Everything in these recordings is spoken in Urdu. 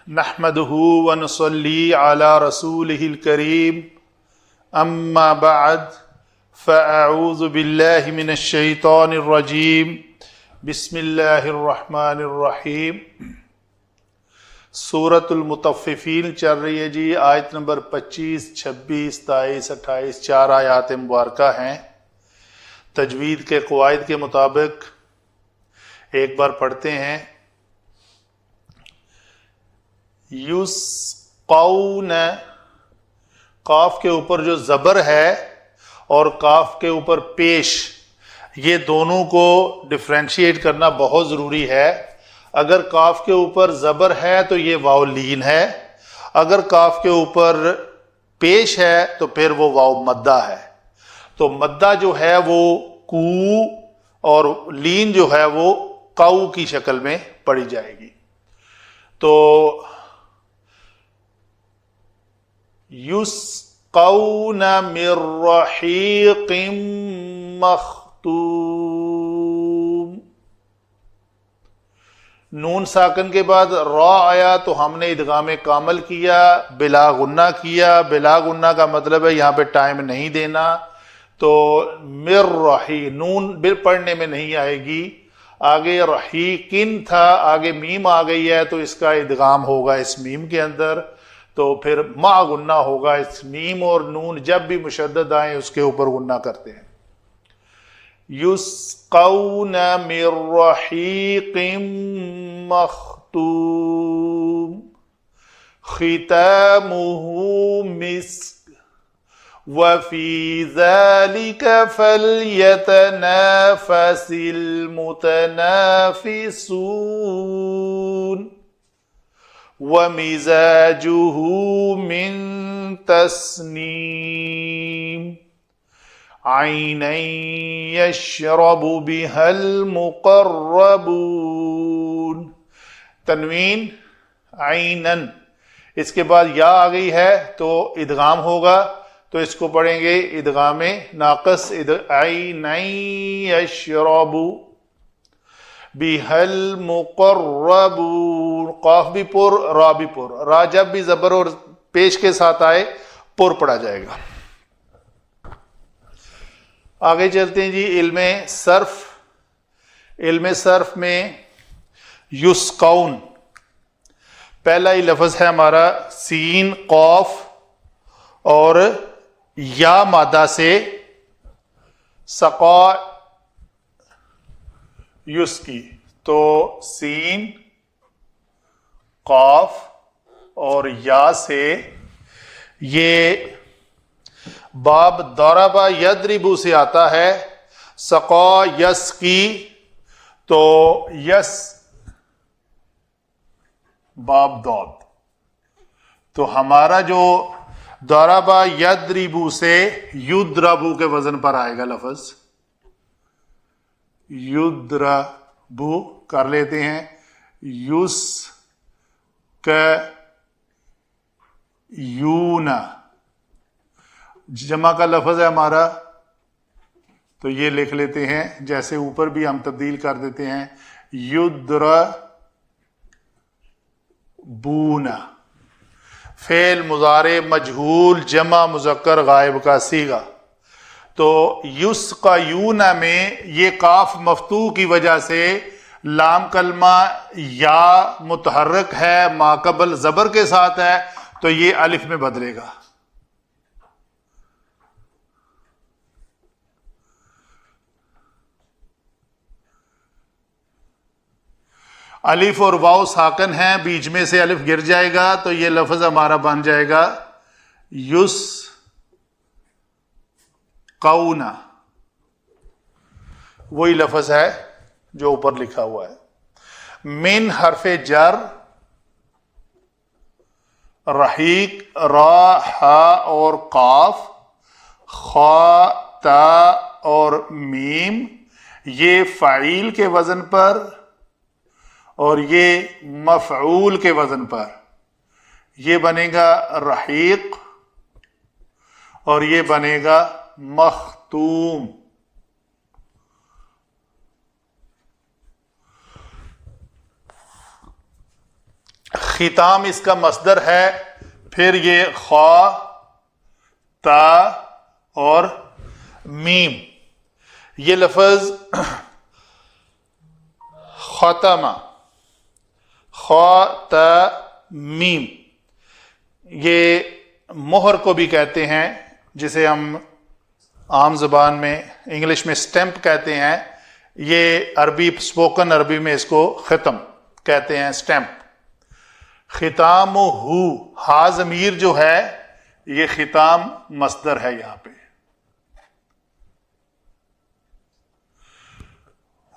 نحمده ونصلي على رسوله الكريم اما بعد فاعوذ بالله من الشيطان الرجيم بسم اللہ الرحمن الرحیم۔ سورۃ المطففین چل رہی ہے جی، آیت نمبر 25، 26، 27، 28، 4 آیات مبارکہ ہیں۔ تجوید کے قواعد کے مطابق ایک بار پڑھتے ہیں۔ یسقون، قاف کے اوپر جو زبر ہے اور قاف کے اوپر پیش، یہ دونوں کو ڈفرینشیٹ کرنا بہت ضروری ہے۔ اگر قاف کے اوپر زبر ہے تو یہ واو لین ہے، اگر قاف کے اوپر پیش ہے تو پھر وہ واو مدہ ہے۔ تو مدہ جو ہے وہ کو اور لین جو ہے وہ قو کی شکل میں پڑھی جائے گی۔ تو یسقون من رحیق مختوم، نون ساکن کے بعد را آیا تو ہم نے ادغام کامل کیا، بلا غنہ کیا۔ بلا غنہ کا مطلب ہے یہاں پہ ٹائم نہیں دینا، تو مر رحی نون بل پڑھنے میں نہیں آئے گی۔ آگے رحیقن تھا، آگے میم آ گئی ہے تو اس کا ادغام ہوگا اس میم کے اندر، تو پھر ما غنہ ہوگا۔ اس میم اور نون جب بھی مشدد آئیں اس کے اوپر غنہ کرتے ہیں۔ یسقون من رحیق مختوم ختامہ مسک وفی ذلک فلیتنافس المتنافسون ومزاجہ من تسنیم عینا یشرب بها المقربون۔ تنوین عینن، اس کے بعد یا آ گئی ہے تو ادغام ہوگا، تو اس کو پڑھیں گے ادغام ناقص، عینا یشرب بها المقربون۔ قاف بھی پر، را بھی پر، را جب بھی زبر اور پیش کے ساتھ آئے پر پڑھا جائے گا۔ آگے چلتے ہیں جی، علم صرف۔ علم صرف میں یسقون، پہلا ہی لفظ ہے ہمارا سین قاف اور یا مادہ سے، سقا یسقی، تو سین قاف اور یا سے، یہ باب ضربا یضربو سے آتا ہے۔ سقا یسقی، تو یس باب داد، تو ہمارا جو ضربا یضربو سے یضربو کے وزن پر آئے گا لفظ، یضربو کر لیتے ہیں، یس یونا جمع کا لفظ ہے ہمارا، تو یہ لکھ لیتے ہیں، جیسے اوپر بھی ہم تبدیل کر دیتے ہیں، یضربونا، فعل مضارع مجہول جمع مذکر غائب کا صیغہ۔ تو یسقیونا میں یہ کاف مفتوح کی وجہ سے لام کلمہ یا متحرک ہے، ما قبل زبر کے ساتھ ہے، تو یہ الف میں بدلے گا۔ الف اور واو ساکن ہیں، بیچ میں سے الف گر جائے گا تو یہ لفظ ہمارا بن جائے گا یس قونا، وہی لفظ ہے جو اوپر لکھا ہوا ہے۔ من حرف جر، رحیق را ہا اور قاف، خا تا اور میم، یہ فعیل کے وزن پر اور یہ مفعول کے وزن پر، یہ بنے گا رحیق اور یہ بنے گا مختوم۔ ختام اس کا مصدر ہے. پھر یہ خا، تا اور میم. یہ لفظ ختم، خا تا میم، یہ مہر کو بھی کہتے ہیں، جسے ہم عام زبان میں انگلش میں سٹیمپ کہتے ہیں. یہ عربی اسپوکن عربی میں اس کو ختم کہتے ہیں، سٹیمپ. ختام ہو، ہا ضمیر جو ہے یہ ختام مصدر ہے. یہاں پہ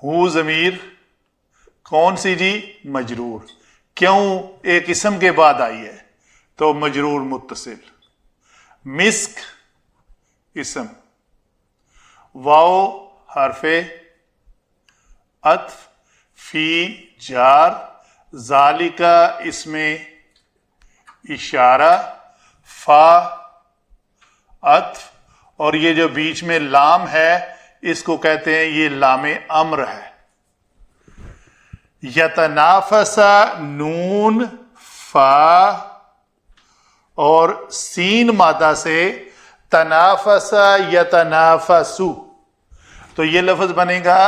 ہو ضمیر کون سی جی؟ مجرور. کیوں؟ ایک اسم کے بعد آئی ہے تو مجرور متصل. مسک اسم، واو حرف عطف، فی جار، ذالکا اس میں اشارہ، فا عطف، اور یہ جو بیچ میں لام ہے اس کو کہتے ہیں یہ لام امر ہے. یتنافسا نون، فا اور سین مادہ سے تنافسا یتنافسو، تو یہ لفظ بنے گا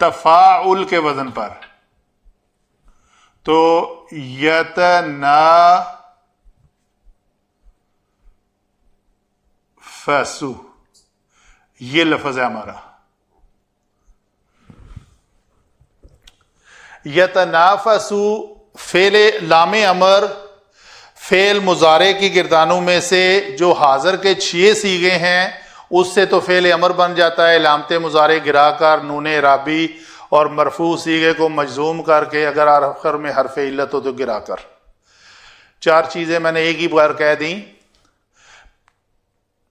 تفاعل کے وزن پر. تو یتنافسو یہ لفظ ہے ہمارا. یتنافسو فعل لام امر، فعل مضارع کی گردانوں میں سے جو حاضر کے 6 صیغے ہیں اس سے تو فعل امر بن جاتا ہے. علامت مضارع گرا کر، نون اعرابی اور مرفوع صیغے کو مجزوم کر کے، اگر آخر میں حرف علت ہو تو گرا کر. 4 چیزیں میں نے ایک ہی بار کہہ دیں.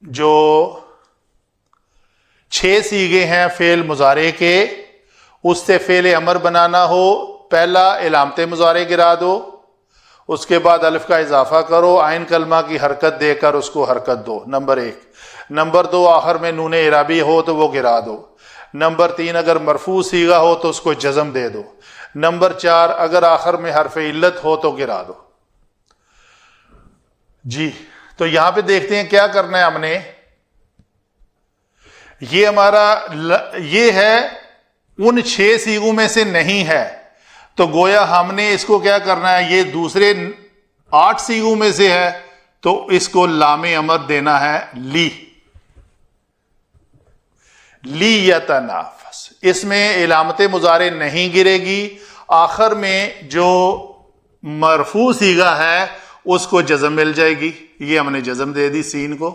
جو 6 صیغے ہیں فعل مضارع کے، اس سے فعل امر بنانا ہو، پہلا علامت مضارع گرا دو، اس کے بعد الف کا اضافہ کرو، عین کلمہ کی حرکت دے کر اس کو حرکت دو، نمبر 1. نمبر 2 آخر میں نون اعرابی ہو تو وہ گرا دو. نمبر 3 اگر مرفوع صیغہ ہو تو اس کو جزم دے دو. نمبر 4 اگر آخر میں حرف علت ہو تو گرا دو. جی تو یہاں پہ دیکھتے ہیں کیا کرنا ہے ہم نے. یہ ہمارا یہ ہے ان 6 صیغوں میں سے نہیں ہے، تو گویا ہم نے اس کو کیا کرنا ہے، یہ دوسرے 8 صیغوں میں سے ہے تو اس کو لام امر دینا ہے لی. لی یتنافس، اس میں علامت مضارع نہیں گرے گی، آخر میں جو مرفوع صیغہ ہے اس کو جزم مل جائے گی. یہ ہم نے جزم دے دی سین کو،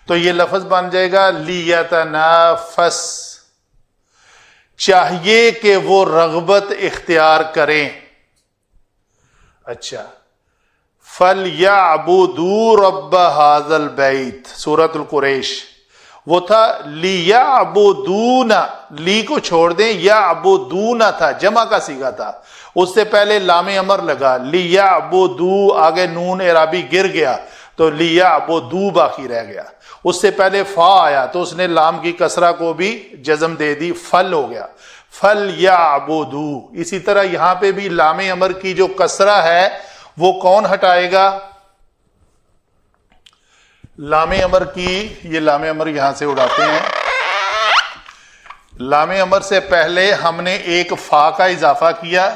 تو یہ لفظ بن جائے گا لیتنافس، چاہیے کہ وہ رغبت اختیار کریں. اچھا، فَلْيَعْبُدُوا رَبَّ هَذَا الْبَيْتِ، سورۃ القریش. وہ تھا لیعبدون، لی کو چھوڑ دیں، یعبدون تھا، جمع کا صیغہ تھا، اس سے پہلے لام امر لگا، لیعبدوا، آگے نون اعرابی گر گیا تو لیعبدوا باقی رہ گیا. اس سے پہلے فا آیا تو اس نے لام کی کسرہ کو بھی جزم دے دی، فل ہو گیا، فلیعبدوا. اسی طرح یہاں پہ بھی لام امر کی جو کسرہ ہے وہ کون ہٹائے گا؟ لام امر کی، یہ لام امر یہاں سے اڑاتے ہیں. لام امر سے پہلے ہم نے ایک فا کا اضافہ کیا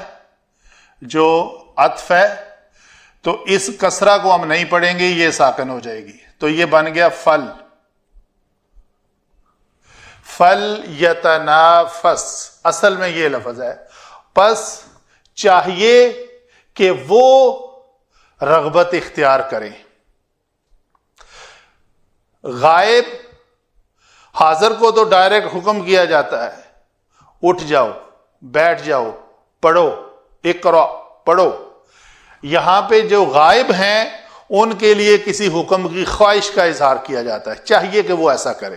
جو عطف ہے، تو اس کسرہ کو ہم نہیں پڑھیں گے، یہ ساکن ہو جائے گی، تو یہ بن گیا فل. فل یتنافس، اصل میں یہ لفظ ہے. پس چاہیے کہ وہ رغبت اختیار کریں. غائب حاضر کو تو ڈائریکٹ حکم کیا جاتا ہے، اٹھ جاؤ، بیٹھ جاؤ، پڑھو، اقرا، پڑھو. یہاں پہ جو غائب ہیں ان کے لیے کسی حکم کی خواہش کا اظہار کیا جاتا ہے، چاہیے کہ وہ ایسا کرے.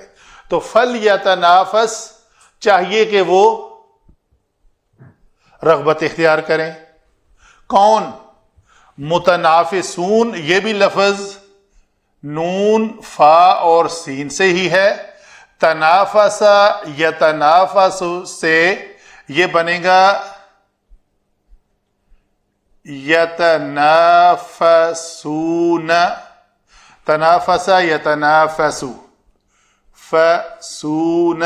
تو فل یتنافس، چاہیے کہ وہ رغبت اختیار کریں. کون؟ متنافسون، یہ بھی لفظ نون، فا اور سین سے ہی ہے. تنافس یتنافس سے یہ بنے گا یتنافسون، تنافس یتنافس، فسون،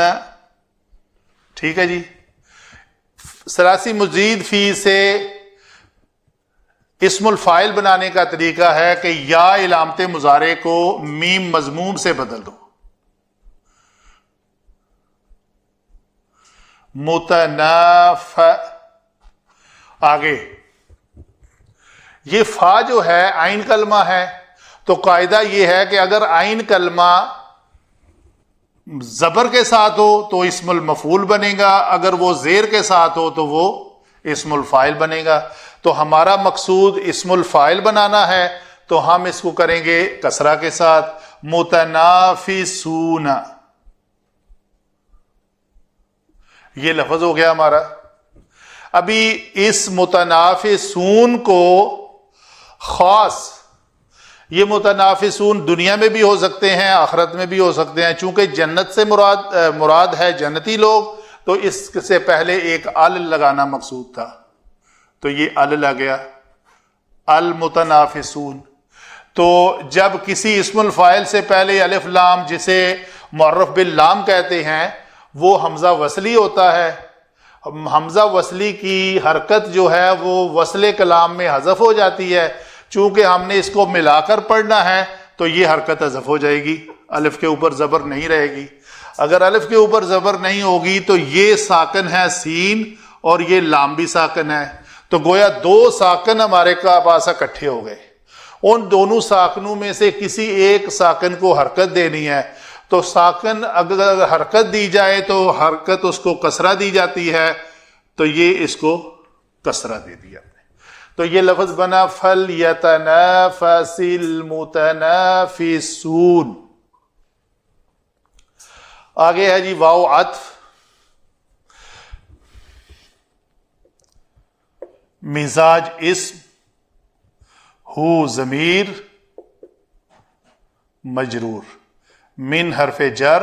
ٹھیک ہے جی. ثلاثی مزید فی سے اسم الفاعل بنانے کا طریقہ ہے کہ یا علامت مضارع کو میم مضموم سے بدل دو. متناف، آگے یہ فا جو ہے عین کلمہ ہے، تو قاعدہ یہ ہے کہ اگر عین کلمہ زبر کے ساتھ ہو تو اسم المفعول بنے گا، اگر وہ زیر کے ساتھ ہو تو وہ اسم الفاعل بنے گا. تو ہمارا مقصود اسم الفاعل بنانا ہے، تو ہم اس کو کریں گے کسرہ کے ساتھ. متنافسون، یہ لفظ ہو گیا ہمارا. ابھی اس متنافسون کو خاص، یہ متنافسون دنیا میں بھی ہو سکتے ہیں، آخرت میں بھی ہو سکتے ہیں. چونکہ جنت سے مراد ہے جنتی لوگ، تو اس سے پہلے ایک ال لگانا مقصود تھا، تو یہ ال لگ گیا، المتنافسون. تو جب کسی اسم الفاعل سے پہلے الف لام، جسے معرف باللام کہتے ہیں، وہ حمزہ وصلی ہوتا ہے. حمزہ وصلی کی حرکت جو ہے وہ وصل کلام میں حذف ہو جاتی ہے. چونکہ ہم نے اس کو ملا کر پڑھنا ہے تو یہ حرکت حذف ہو جائے گی، الف کے اوپر زبر نہیں رہے گی. اگر الف کے اوپر زبر نہیں ہوگی تو یہ ساکن ہے سین، اور یہ لام بھی ساکن ہے. تو گویا دو ساکن ہمارے پاس اکٹھے ہو گئے. ان دونوں ساکنوں میں سے کسی ایک ساکن کو حرکت دینی ہے. تو ساکن اگر حرکت دی جائے تو حرکت اس کو کسرہ دی جاتی ہے، تو یہ اس کو کسرہ دے دیا. تو یہ لفظ بنا فَلْيَتَنَافَسِ الْمُتَنَافِسُونَ. آگے ہے جی واو عطف. مزاج اسم، ہو ضمیر، مجرور. من حرف جر،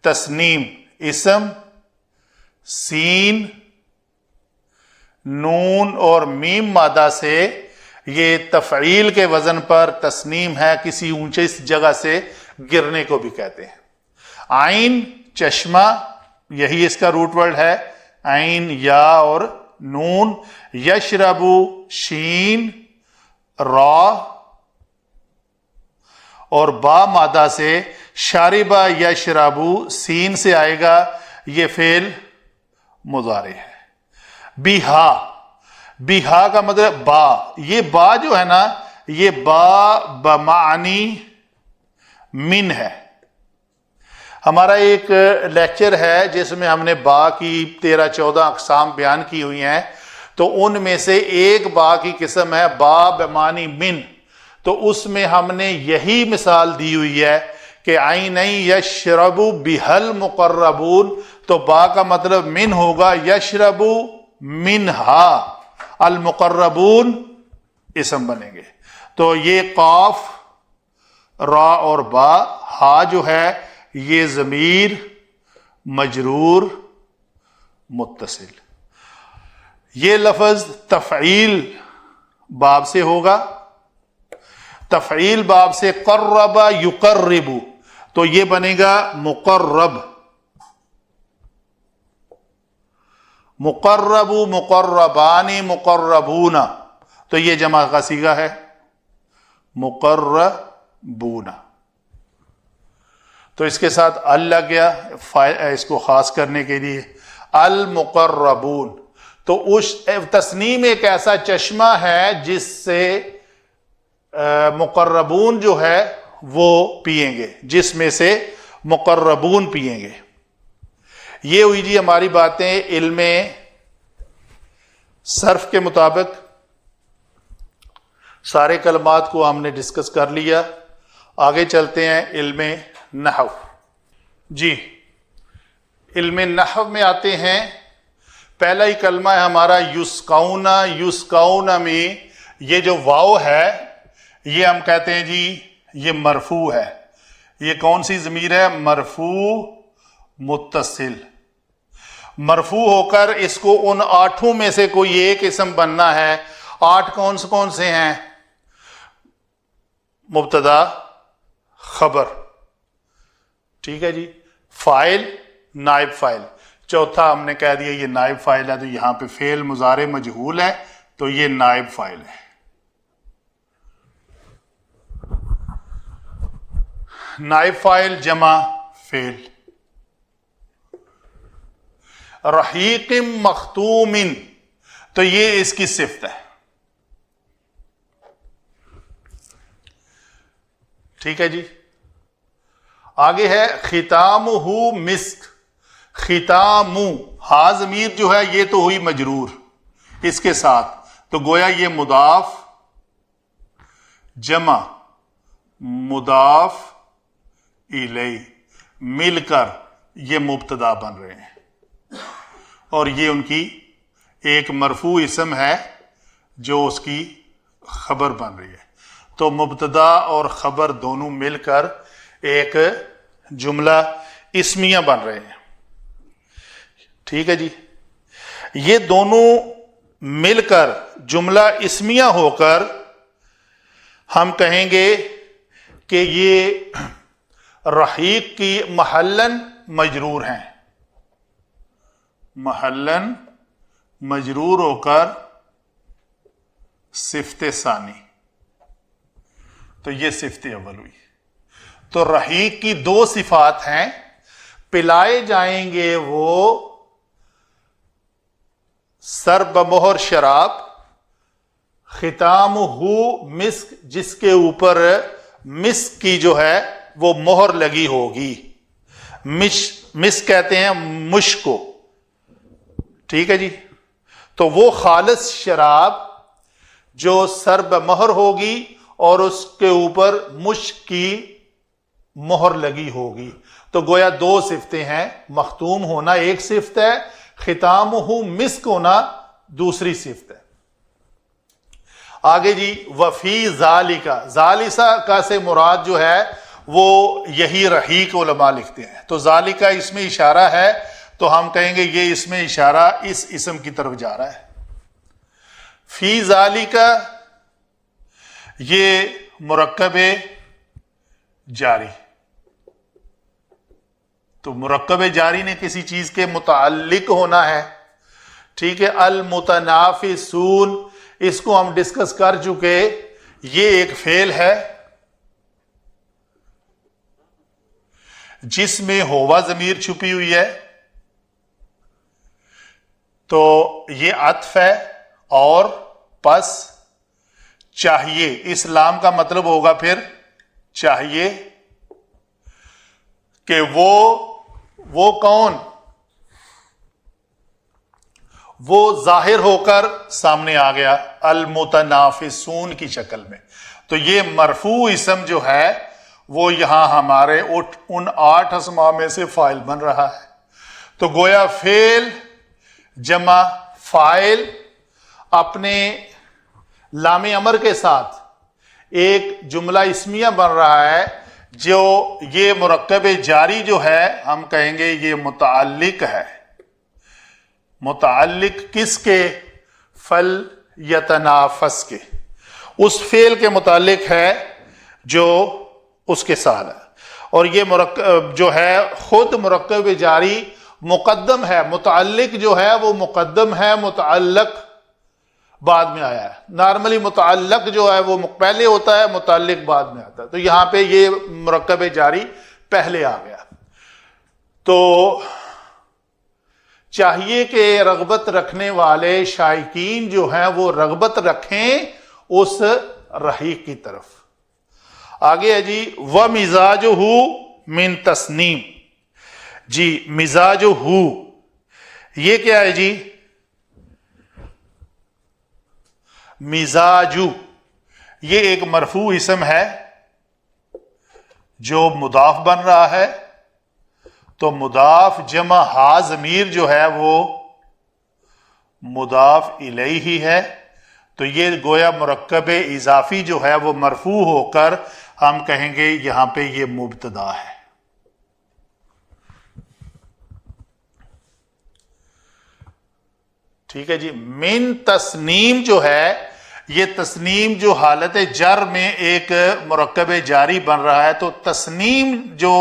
تسنیم اسم، سین نون اور میم مادہ سے، یہ تفعیل کے وزن پر تسنیم ہے، کسی اونچے جگہ سے گرنے کو بھی کہتے ہیں. عین چشمہ، یہی اس کا روٹ ورڈ ہے، عین یا اور نون. یشربو شین را، اور با مادہ سے شاربہ یشربو سین سے آئے گا، یہ فعل مضارع ہے. بیہا، بیہا کا مطلب با. یہ با جو ہے نا، یہ با بمعنی من ہے. ہمارا ایک لیکچر ہے جس میں ہم نے با کی 13-14 اقسام بیان کی ہوئی ہیں. تو ان میں سے ایک با کی قسم ہے با بمعنی من. تو اس میں ہم نے یہی مثال دی ہوئی ہے کہ عین یشرب بہل مقربون، تو با کا مطلب من ہوگا، یشرب منہا، المقربون اسم بنیں گے. تو یہ قاف، را اور با، ہا جو ہے یہ ضمیر مجرور متصل. یہ لفظ تفعیل باب سے ہوگا. تفعیل باب سے قرب یقرب، تو یہ بنے گا مقرب. مقرب مقربانی مقربون، تو یہ جمع کا صیغہ ہے مقربون. تو اس کے ساتھ ال لگ گیا اس کو خاص کرنے کے لیے، المقربون. تو اس تسنیم ایک ایسا چشمہ ہے جس سے مقربون جو ہے وہ پئیں گے، جس میں سے مقربون پئیں گے. یہ ہوئی جی ہماری باتیں علم صرف کے مطابق. سارے کلمات کو ہم نے ڈسکس کر لیا. آگے چلتے ہیں علم نحو. جی علم نحو میں آتے ہیں. پہلا ہی کلمہ ہے ہمارا یسقون. یسقون میں یہ جو واو ہے یہ ہم کہتے ہیں جی یہ مرفوع ہے. یہ کون سی ضمیر ہے؟ مرفوع متصل. مرفوع ہو کر اس کو ان 8 میں سے کوئی ایک اسم بننا ہے. 8 کون سے ہیں؟ مبتدا خبر، ٹھیک ہے جی، فاعل نائب فاعل، چوتھا ہم نے کہہ دیا یہ نائب فاعل ہے، تو یہاں پہ فعل مضارع مجہول ہے تو یہ نائب فاعل ہے۔ نائب فاعل جمع فعل۔ رحیق مختوم، تو یہ اس کی صفت ہے، ٹھیک ہے جی۔ آگے ہے ختامہ مسک، ختام ہا ضمیر جو ہے یہ تو ہوئی مجرور اس کے ساتھ، تو گویا یہ مضاف جمع مضاف الیہ مل کر یہ مبتدا بن رہے ہیں، اور یہ ان کی ایک مرفوع اسم ہے جو اس کی خبر بن رہی ہے۔ تو مبتدا اور خبر دونوں مل کر ایک جملہ اسمیہ بن رہے ہیں، ٹھیک ہے جی۔ یہ دونوں مل کر جملہ اسمیہ ہو کر ہم کہیں گے کہ یہ رحیق کی محلن مجرور ہیں، محلن مجرور ہو کر صفت ثانی، تو یہ صفت اول ہوئی۔ تو رحیق کی 2 صفات ہیں، پلائے جائیں گے وہ سر بمہر شراب، ختام ہو مسک جس کے اوپر مسک کی جو ہے وہ مہر لگی ہوگی، مسک کہتے ہیں مشک کو، ٹھیک ہے جی۔ تو وہ خالص شراب جو سر بمہر ہوگی اور اس کے اوپر مشک کی مہر لگی ہوگی، تو گویا 2 صفتیں ہیں، مختوم ہونا ایک صفت ہے، ختامہ مسک ہونا دوسری صفت ہے۔ آگے جی وفی ذالکا، ذالسا کا سے مراد جو ہے وہ یہی رحیق علماء لکھتے ہیں، تو ذالکا اس میں اشارہ ہے تو ہم کہیں گے یہ اس میں اشارہ اس اسم کی طرف جا رہا ہے۔ فی ذالکا یہ مرکب جاری، تو مرکب جاری نے کسی چیز کے متعلق ہونا ہے، ٹھیک ہے۔ المتنافسون اس کو ہم ڈسکس کر چکے، یہ ایک فعل ہے جس میں ہوا ضمیر چھپی ہوئی ہے، تو یہ عطف ہے، اور پس چاہیے، اس لام کا مطلب ہوگا پھر چاہیے کہ وہ کون، وہ ظاہر ہو کر سامنے آ گیا المتنافسون کی شکل میں، تو یہ مرفوع اسم جو ہے وہ یہاں ہمارے ان 8 اسماء میں سے فاعل بن رہا ہے۔ تو گویا فعل جمع فاعل اپنے لام امر کے ساتھ ایک جملہ اسمیہ بن رہا ہے، جو یہ مرکب جاری جو ہے ہم کہیں گے یہ متعلق ہے، متعلق کس کے؟ فل یتنافس کے، اس فعل کے متعلق ہے جو اس کے ساتھ ہے، اور یہ مرکب جو ہے خود مرکب جاری مقدم ہے، متعلق جو ہے وہ مقدم ہے، متعلق بعد میں آیا ہے۔ نارملی متعلق جو ہے وہ پہلے ہوتا ہے، متعلق بعد میں آتا ہے، تو یہاں پہ یہ مرکب جاری پہلے آ گیا۔ تو چاہیے کہ رغبت رکھنے والے شائقین جو ہیں وہ رغبت رکھیں اس رحیق کی طرف۔ آگے ہے جی وَمِزَاجُهُ مِن تسنیم، جی مزاجہ یہ کیا ہے جی؟ مزاجو یہ ایک مرفوع اسم ہے جو مضاف بن رہا ہے، تو مضاف جمع ہا ضمیر جو ہے وہ مضاف الیہ ہی ہے، تو یہ گویا مرکب اضافی جو ہے وہ مرفوع ہو کر ہم کہیں گے یہاں پہ یہ مبتدا ہے۔ ٹھیک ہے جی۔ من تسنیم جو ہے یہ تسنیم جو حالت جر میں ایک مرکب جاری بن رہا ہے، تو تسنیم جو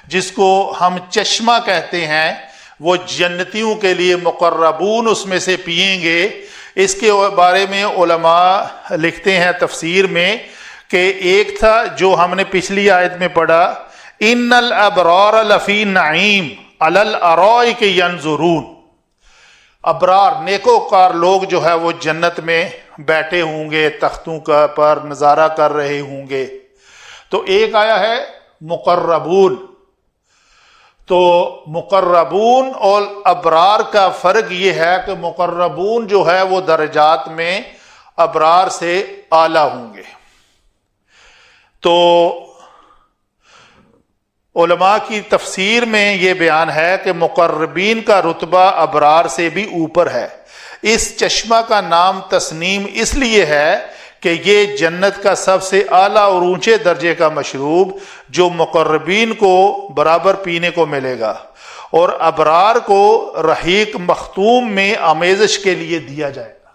جس کو ہم چشمہ کہتے ہیں وہ جنتیوں کے لیے مقربون اس میں سے پئیں گے۔ اس کے بارے میں علماء لکھتے ہیں تفسیر میں کہ ایک تھا جو ہم نے پچھلی آیت میں پڑھا، ان الابرار لفی نعیم علی الارائک ینظرون، ابرار نیکوکار لوگ جو ہے وہ جنت میں بیٹھے ہوں گے، تختوں کا پر نظارہ کر رہے ہوں گے۔ تو ایک آیا ہے مقربون، تو مقربون اور ابرار کا فرق یہ ہے کہ مقربون جو ہے وہ درجات میں ابرار سے اعلیٰ ہوں گے۔ تو علماء کی تفسیر میں یہ بیان ہے کہ مقربین کا رتبہ ابرار سے بھی اوپر ہے۔ اس چشمہ کا نام تسنیم اس لیے ہے کہ یہ جنت کا سب سے اعلیٰ اور اونچے درجے کا مشروب جو مقربین کو برابر پینے کو ملے گا، اور ابرار کو رحیق مختوم میں آمیزش کے لیے دیا جائے گا۔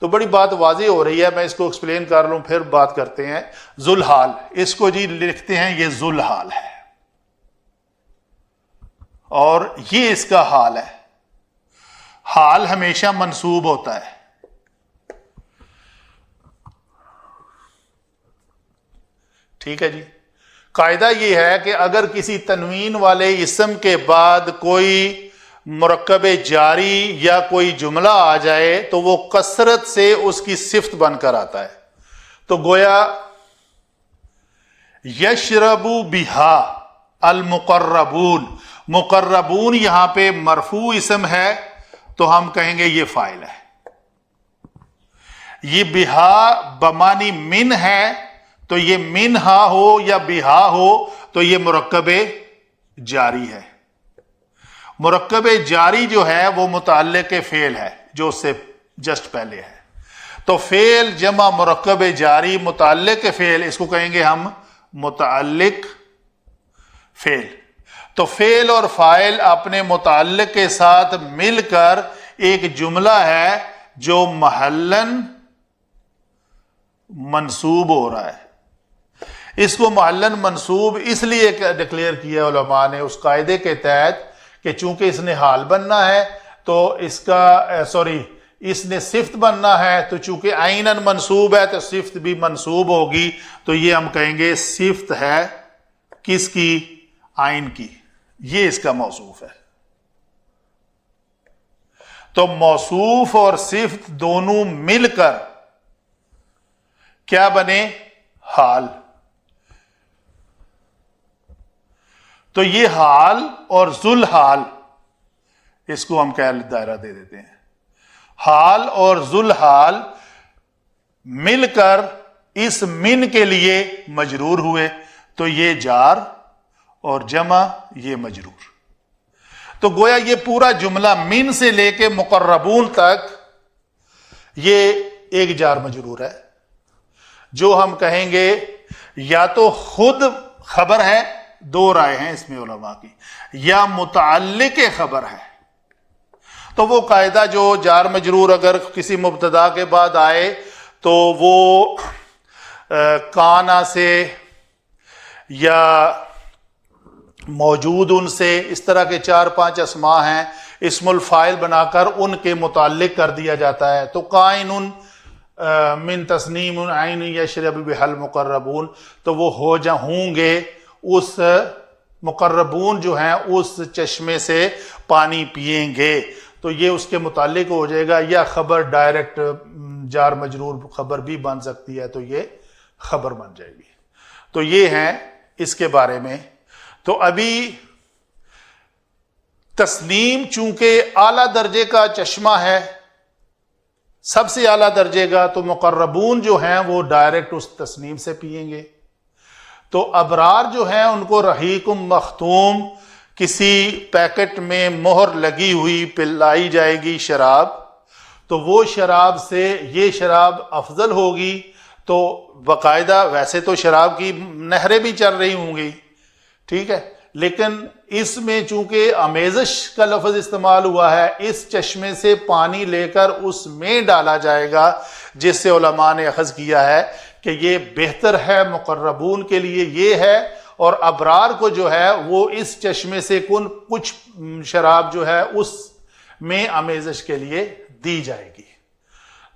تو بڑی بات واضح ہو رہی ہے، میں اس کو ایکسپلین کر لوں پھر بات کرتے ہیں۔ ذوالحال، اس کو جی لکھتے ہیں یہ ذوالحال ہے، اور یہ اس کا حال ہے۔ حال ہمیشہ منصوب ہوتا ہے۔ ٹھیک ہے جی، قاعدہ یہ ہے کہ اگر کسی تنوین والے اسم کے بعد کوئی مرکب جاری یا کوئی جملہ آ جائے تو وہ کثرت سے اس کی صفت بن کر آتا ہے۔ تو گویا یشرب بہا المقربون، مقربون یہاں پہ مرفوع اسم ہے تو ہم کہیں گے یہ فاعل ہے۔ یہ بہا بمانی من ہے تو یہ منہا ہو یا بہا ہو تو یہ مرکب جاری ہے۔ مرکب جاری جو ہے وہ متعلق فعل ہے جو اس سے جسٹ پہلے ہے۔ تو فعل جمع مرکب جاری متعلق فعل، اس کو کہیں گے ہم متعلق فعل۔ تو فعل اور فاعل اپنے متعلق کے ساتھ مل کر ایک جملہ ہے جو محلاً منصوب ہو رہا ہے۔ اس کو محلاً منصوب اس لیے ڈکلیئر کیا علماء نے اس قاعدے کے تحت کہ چونکہ اس نے حال بننا ہے تو اس نے صفت بننا ہے، تو چونکہ عیناً منصوب ہے تو صفت بھی منصوب ہوگی، تو یہ ہم کہیں گے صفت ہے کس کی؟ عین کی۔ یہ اس کا موصوف ہے۔ تو موصوف اور صفت دونوں مل کر کیا بنے؟ حال۔ تو یہ حال اور ذوالحال، اس کو ہم کیا دائرہ دے دیتے ہیں، حال اور ذوالحال مل کر اس من کے لیے مجرور ہوئے، تو یہ جار اور جمع یہ مجرور۔ تو گویا یہ پورا جملہ من سے لے کے مقربون تک یہ ایک جار مجرور ہے، جو ہم کہیں گے یا تو خود خبر ہے، دو رائے ہیں اس میں علماء کی، یا متعلق خبر ہے۔ تو وہ قاعدہ جو جار مجرور اگر کسی مبتدا کے بعد آئے تو وہ کانا سے یا موجود ان سے، اس طرح کے 4-5 اسماء ہیں، اسم الفاعل بنا کر ان کے متعلق کر دیا جاتا ہے۔ تو قائن من تسنیم عین یشرب بہا المقربون، تو وہ ہوں گے اس مقربون جو ہیں اس چشمے سے پانی پئیں گے، تو یہ اس کے متعلق ہو جائے گا، یا خبر ڈائریکٹ جار مجرور خبر بھی بن سکتی ہے، تو یہ خبر بن جائے گی۔ تو یہ ہیں اس کے بارے میں۔ تو ابھی تسنیم چونکہ اعلیٰ درجے کا چشمہ ہے، سب سے اعلیٰ درجے کا، تو مقربون جو ہیں وہ ڈائریکٹ اس تسنیم سے پئیں گے۔ تو ابرار جو ہیں ان کو رحیق مختوم کسی پیکٹ میں مہر لگی ہوئی پلائی جائے گی شراب، تو وہ شراب سے یہ شراب افضل ہوگی، تو باقاعدہ ویسے تو شراب کی نہریں بھی چل رہی ہوں گی، ٹھیک ہے، لیکن اس میں چونکہ آمیزش کا لفظ استعمال ہوا ہے، اس چشمے سے پانی لے کر اس میں ڈالا جائے گا، جس سے علماء نے اخذ کیا ہے کہ یہ بہتر ہے، مقربون کے لیے یہ ہے، اور ابرار کو جو ہے وہ اس چشمے سے کچھ شراب جو ہے اس میں آمیزش کے لیے دی جائے گی۔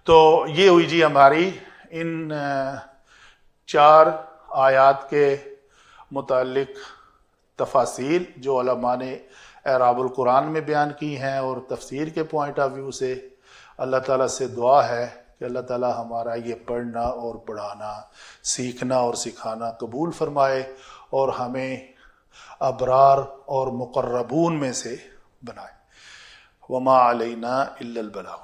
تو یہ ہوئی جی ہماری ان 4 آیات کے متعلق تفاصیل جو علماء نے اعراب القرآن میں بیان کی ہیں، اور تفسیر کے پوائنٹ آف ویو سے اللہ تعالیٰ سے دعا ہے کہ اللہ تعالیٰ ہمارا یہ پڑھنا اور پڑھانا، سیکھنا اور سکھانا قبول فرمائے، اور ہمیں ابرار اور مقربون میں سے بنائے۔ وما علینا الا البلاغ۔